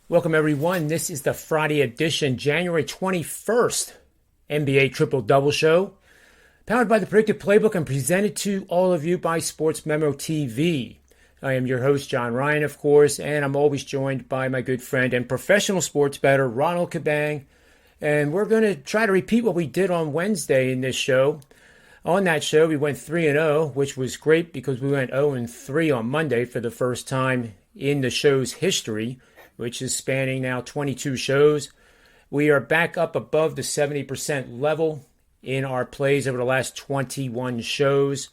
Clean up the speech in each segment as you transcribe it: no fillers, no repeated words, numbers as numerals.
Welcome, everyone. This is the Friday edition, January 21st, NBA Triple Double Show, powered by the Predictive Playbook and presented to all of you by SportsMemo TV. I am your host, John Ryan, of course, and I'm always joined by my good friend and professional sports bettor, Ronald Kabang. And we're going to try to repeat what we did on Wednesday in this show. On that show, we went 3-0, which was great because we went 0-3 on Monday for the first time in the show's history, which is spanning now 22 shows. We are back up above the 70% level in our plays over the last 21 shows.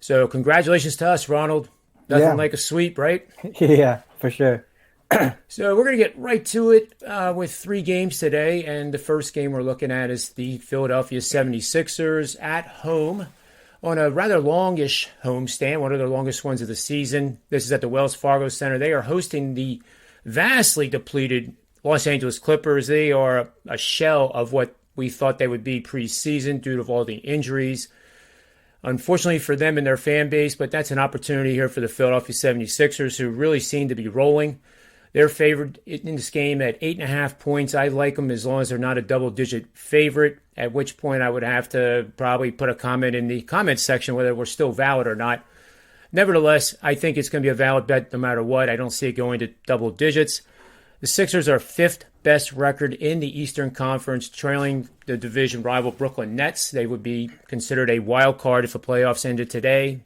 So congratulations to us, Ronald. Nothing like a sweep, right? Yeah, for sure. So we're going to get right to it with 3 games today. And the first game we're looking at is the Philadelphia 76ers at home on a rather longish homestand, one of the longest ones of the season. This is at the Wells Fargo Center. They are hosting the vastly depleted Los Angeles Clippers. They are a shell of what we thought they would be preseason due to all the injuries. Unfortunately for them and their fan base, but that's an opportunity here for the Philadelphia 76ers, who really seem to be rolling. They're favored in this game at 8.5 points. I like them as long as they're not a double-digit favorite, at which point I would have to probably put a comment in the comments section whether we're still valid or not. Nevertheless, I think it's going to be a valid bet no matter what. I don't see it going to double digits. The Sixers are 5th best record in the Eastern Conference, trailing the division rival Brooklyn Nets. They would be considered a wild card if the playoffs ended today,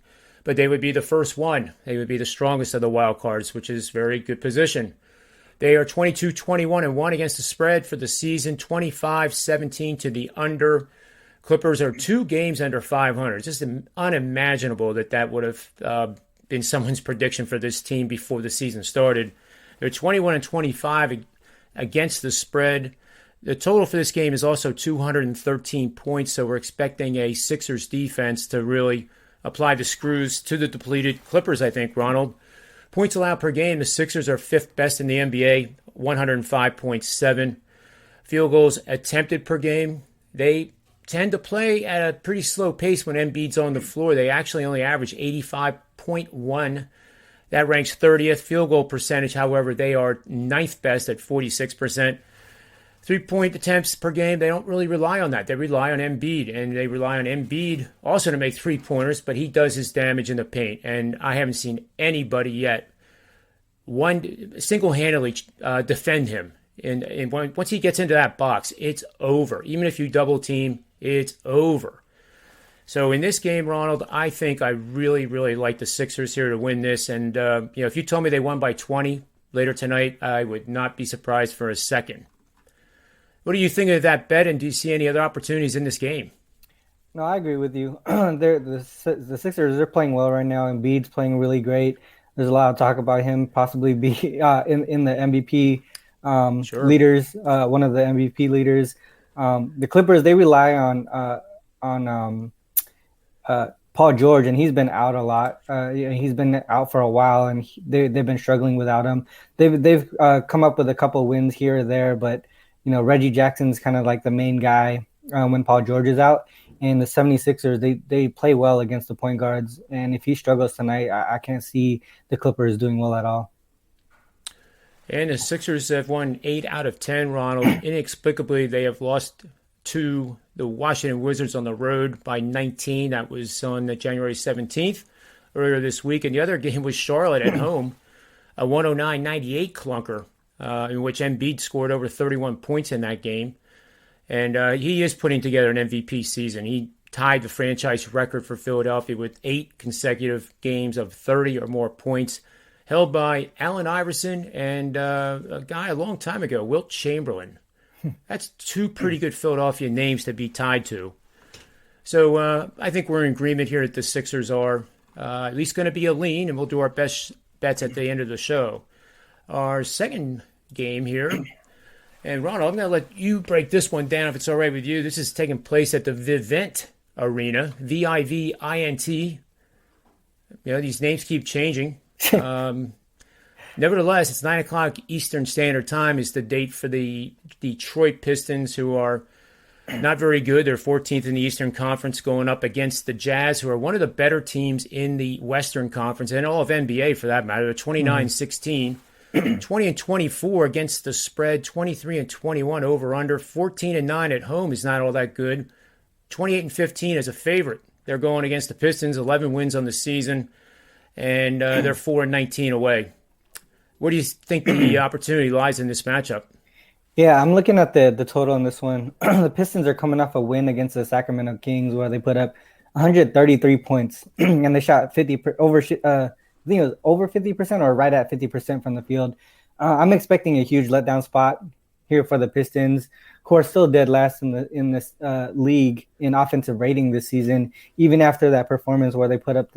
but they would be the first one. They would be the strongest of the wild cards, which is very good position. They are 22-21-1 against the spread for the season, 25-17 to the under. Clippers are 2 games under 500. It's just unimaginable that would have been someone's prediction for this team before the season started. They're 21-25 against the spread. The total for this game is also 213 points, so we're expecting a Sixers defense to really apply the screws to the depleted Clippers, I think, Ronald. Points allowed per game, the Sixers are 5th best in the NBA, 105.7. Field goals attempted per game, they tend to play at a pretty slow pace when Embiid's on the floor. They actually only average 85.1. That ranks 30th. Field goal percentage, however, they are 9th best at 46%. 3-point attempts per game, they don't really rely on that. They rely on Embiid, and they rely on Embiid also to make 3-pointers, but he does his damage in the paint. And I haven't seen anybody yet single-handedly defend him. And once he gets into that box, it's over. Even if you double team, it's over. So in this game, Ronald, I think I really, really like the Sixers here to win this. And, if you told me they won by 20 later tonight, I would not be surprised for a second. What do you think of that bet, and do you see any other opportunities in this game? No, I agree with you. The Sixers, they're playing well right now. Embiid's playing really great. There's a lot of talk about him possibly be in the MVP leaders, one of the MVP leaders. The Clippers, they rely on Paul George, and he's been out a lot. He's been out for a while, and they've been struggling without him. They've come up with a couple wins here or there, but Reggie Jackson's kind of like the main guy when Paul George is out. And the 76ers, they play well against the point guards, and if he struggles tonight, I can't see the Clippers doing well at all. And the Sixers have won 8 out of 10, Ronald. Inexplicably, they have lost to the Washington Wizards on the road by 19. That was on January 17th, earlier this week. And the other game was Charlotte at home, a 109-98 clunker, in which Embiid scored over 31 points in that game. And he is putting together an MVP season. He tied the franchise record for Philadelphia with 8 consecutive games of 30 or more points, held by Allen Iverson and a guy a long time ago, Wilt Chamberlain. That's 2 pretty good Philadelphia names to be tied to. So I think we're in agreement here that the Sixers are at least going to be a lean, and we'll do our best bets at the end of the show. Our second game here, and Ronald, I'm going to let you break this one down if it's all right with you. This is taking place at the Vivint Arena, Vivint. These names keep changing. Nevertheless, it's 9 o'clock Eastern Standard Time is the date for the Detroit Pistons, who are not very good. They're 14th in the Eastern Conference, going up against the Jazz, who are one of the better teams in the Western Conference and all of NBA for that matter. They're 29-16. 20 and 24 against the spread, 23 and 21 over under, 14 and 9 at home is not all that good. 28 and 15 as a favorite. They're going against the Pistons, 11 wins on the season, and they're 4 and 19 away. Where do you think the opportunity lies in this matchup? Yeah, I'm looking at the total in this one. The Pistons are coming off a win against the Sacramento Kings where they put up 133 points and they shot I think it was over 50% or right at 50% from the field. I'm expecting a huge letdown spot here for the Pistons. Of course, still dead last in this league in offensive rating this season, even after that performance where they put up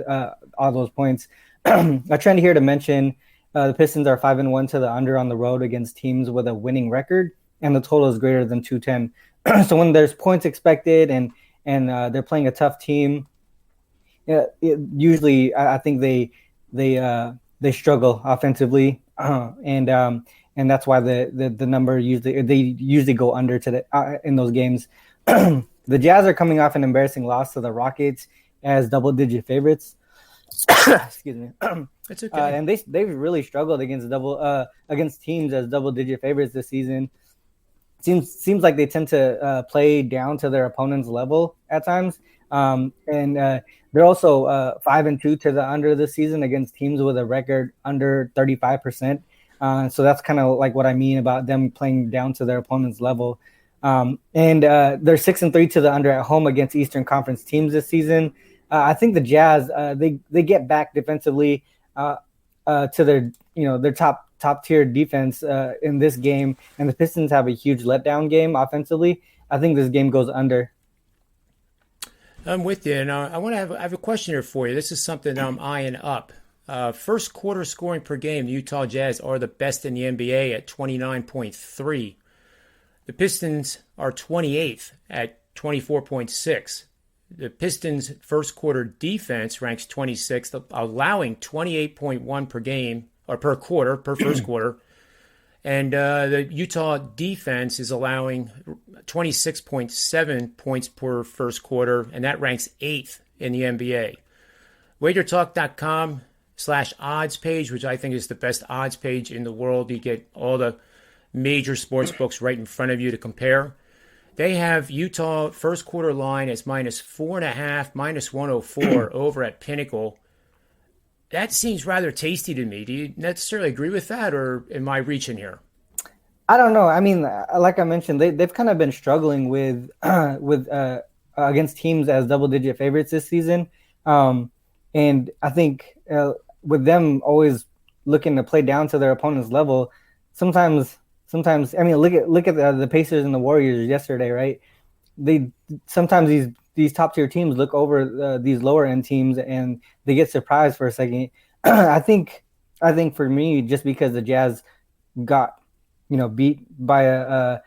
all those points. A trend here to mention: the Pistons are 5-1 to the under on the road against teams with a winning record, and the total is greater than 210. So when there's points expected and they're playing a tough team, usually I think they struggle offensively, and that's why the number usually go under in those games. The Jazz are coming off an embarrassing loss to the Rockets as double-digit favorites. Excuse me. It's okay. And they've really struggled against teams as double-digit favorites this season. Seems like they tend to play down to their opponent's level at times. And they're also 5-2 to the under this season against teams with a record under 35%. So that's kind of like what I mean about them playing down to their opponent's level. And they're 6-3 to the under at home against Eastern Conference teams this season. I think the Jazz they get back defensively to their top tier defense in this game, and the Pistons have a huge letdown game offensively. I think this game goes under. I'm with you, and I have a question here for you. This is something that I'm eyeing up. First quarter scoring per game, the Utah Jazz are the best in the NBA at 29.3. The Pistons are 28th at 24.6. The Pistons' first quarter defense ranks 26th, allowing 28.1 per game or per quarter, per first quarter. And the Utah defense is allowing 26.7 points per first quarter, and that ranks 8th in the NBA. WagerTalk.com/odds page, which I think is the best odds page in the world. You get all the major sports books right in front of you to compare. They have Utah first quarter line as -4.5, -104 over at Pinnacle. That seems rather tasty to me. Do you necessarily agree with that, or am I reaching here? I don't know. I mean, like I mentioned, they've kind of been struggling with against teams as double-digit favorites this season, and I think with them always looking to play down to their opponent's level, sometimes. I mean, look at the Pacers and the Warriors yesterday, right? Sometimes these top tier teams look over these lower end teams and they get surprised for a second. I think for me, just because the Jazz got beat by a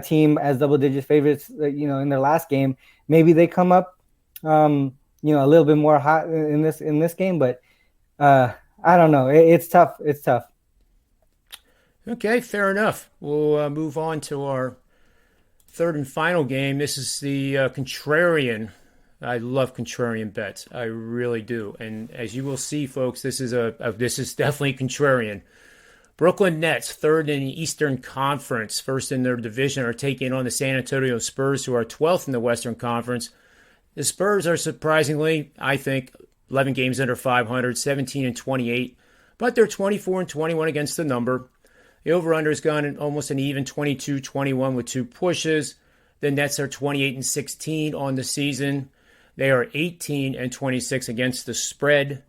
team as double digit favorites, in their last game, maybe they come up a little bit more hot in this game, but I don't know. It's tough. It's tough. Okay, fair enough. We'll move on to our third and final game. This is the Contrarian. I love Contrarian bets. I really do. And as you will see, folks, this is definitely Contrarian. Brooklyn Nets, third in the Eastern Conference, first in their division, are taking on the San Antonio Spurs, who are 12th in the Western Conference. The Spurs are surprisingly, I think, 11 games under 500, 17-28, but they're 24-21 against the number. The over-under has gone almost an even 22-21 with 2 pushes. The Nets are 28-16 on the season. They are 18-26 against the spread.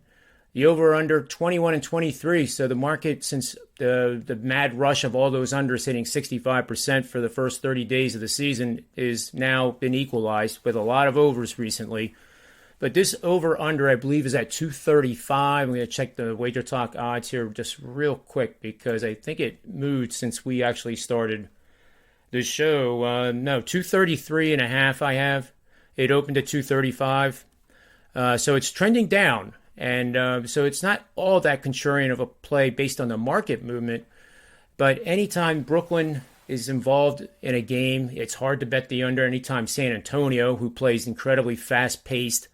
The over-under 21-23. So the market, since the mad rush of all those unders hitting 65% for the first 30 days of the season, is now been equalized with a lot of overs recently. But this over-under, I believe, is at 235. I'm going to check the Wager Talk odds here just real quick because I think it moved since we actually started the show. No, 233.5 I have. It opened at 235. So it's trending down. And so it's not all that contrarian of a play based on the market movement. But anytime Brooklyn is involved in a game, it's hard to bet the under. Anytime San Antonio, who plays incredibly fast-paced,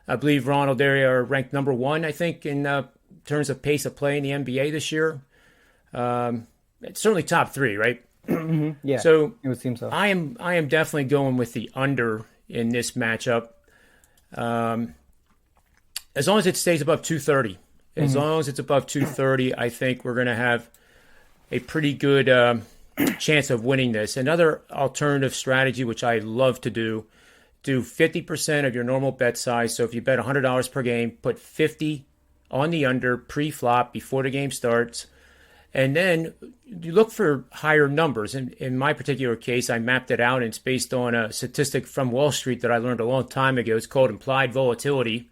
I believe Ronald, they are ranked number 1, I think, in terms of pace of play in the NBA this year. It's certainly top three, right? Yeah, So it would seem so. I am definitely going with the under in this matchup. As long as it stays above 230. As long as it's above 230, I think we're going to have a pretty good chance of winning this. Another alternative strategy, which I love to do 50% of your normal bet size. So if you bet $100 per game, put 50 on the under pre-flop before the game starts. And then you look for higher numbers. And in my particular case, I mapped it out, and it's based on a statistic from Wall Street that I learned a long time ago. It's called implied volatility,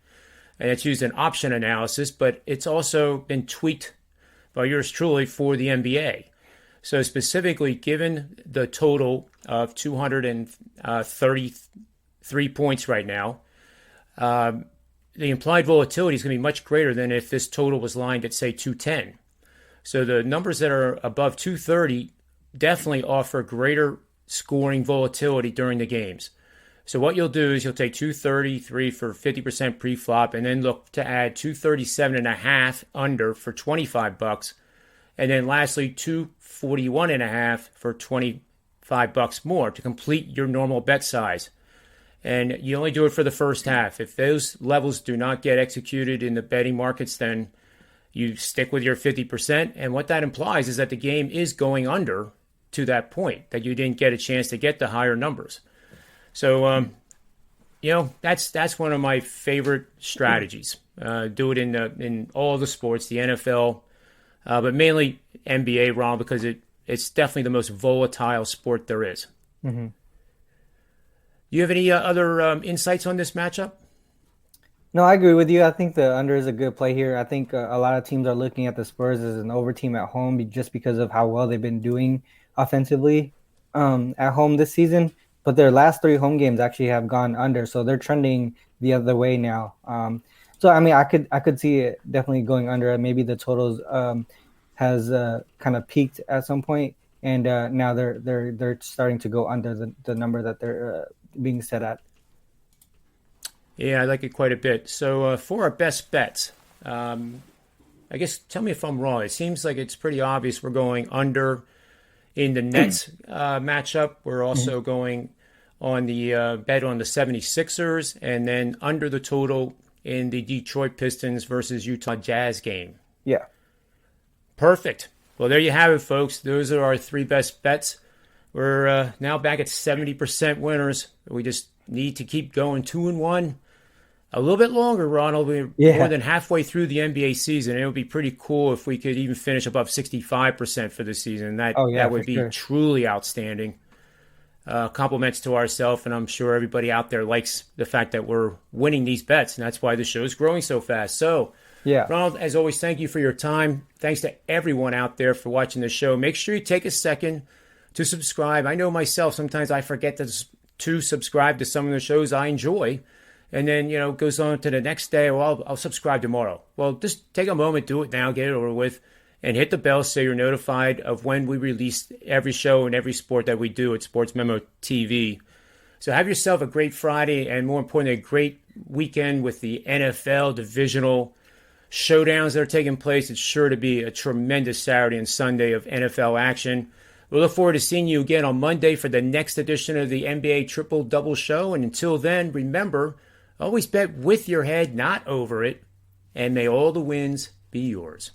and it's used in option analysis, but it's also been tweaked by yours truly for the NBA. So specifically, given the total of 233 points right now, the implied volatility is going to be much greater than if this total was lined at, say, 210. So the numbers that are above 230 definitely offer greater scoring volatility during the games. So what you'll do is you'll take 233 for 50% pre-flop, and then look to add 237.5 under for $25, and then lastly 241.5 for $25 more to complete your normal bet size. And you only do it for the first half. If those levels do not get executed in the betting markets, then you stick with your 50%. And what that implies is that the game is going under to that point, that you didn't get a chance to get the higher numbers. So, that's one of my favorite strategies. Do it in all the sports, the NFL, but mainly NBA, Ron, because it's definitely the most volatile sport there is. Mm-hmm. You have any other insights on this matchup? No, I agree with you. I think the under is a good play here. I think a lot of teams are looking at the Spurs as an over team at home just because of how well they've been doing offensively at home this season. But their last 3 home games actually have gone under, so they're trending the other way now. So I mean, I could see it definitely going under. Maybe the totals has kind of peaked at some point, and now they're starting to go under the number that they're being set at. Yeah, I like it quite a bit. So for our best bets, I guess tell me if I'm wrong. It seems like it's pretty obvious we're going under in the Nets matchup. We're also going on the bet on the 76ers, and then under the total in the Detroit Pistons versus Utah Jazz game. Yeah. Perfect. Well, there you have it, folks. Those are our 3 best bets. We're now back at 70% winners. We just need to keep going 2-1. A little bit longer, Ronald. We're more than halfway through the NBA season. It would be pretty cool if we could even finish above 65% for the season. That would be truly outstanding. Compliments to ourselves, and I'm sure everybody out there likes the fact that we're winning these bets, and that's why the show's growing so fast. So, Ronald, as always, thank you for your time. Thanks to everyone out there for watching the show. Make sure you take a second to subscribe. I know myself, sometimes I forget to subscribe to some of the shows I enjoy. And then, it goes on to the next day. Well, I'll subscribe tomorrow. Well, just take a moment, do it now, get it over with, and hit the bell so you're notified of when we release every show and every sport that we do at SportsMemo TV. So have yourself a great Friday, and more importantly, a great weekend with the NFL divisional showdowns that are taking place. It's sure to be a tremendous Saturday and Sunday of NFL action. We look forward to seeing you again on Monday for the next edition of the NBA Triple Double Show. And until then, remember, always bet with your head, not over it, and may all the wins be yours.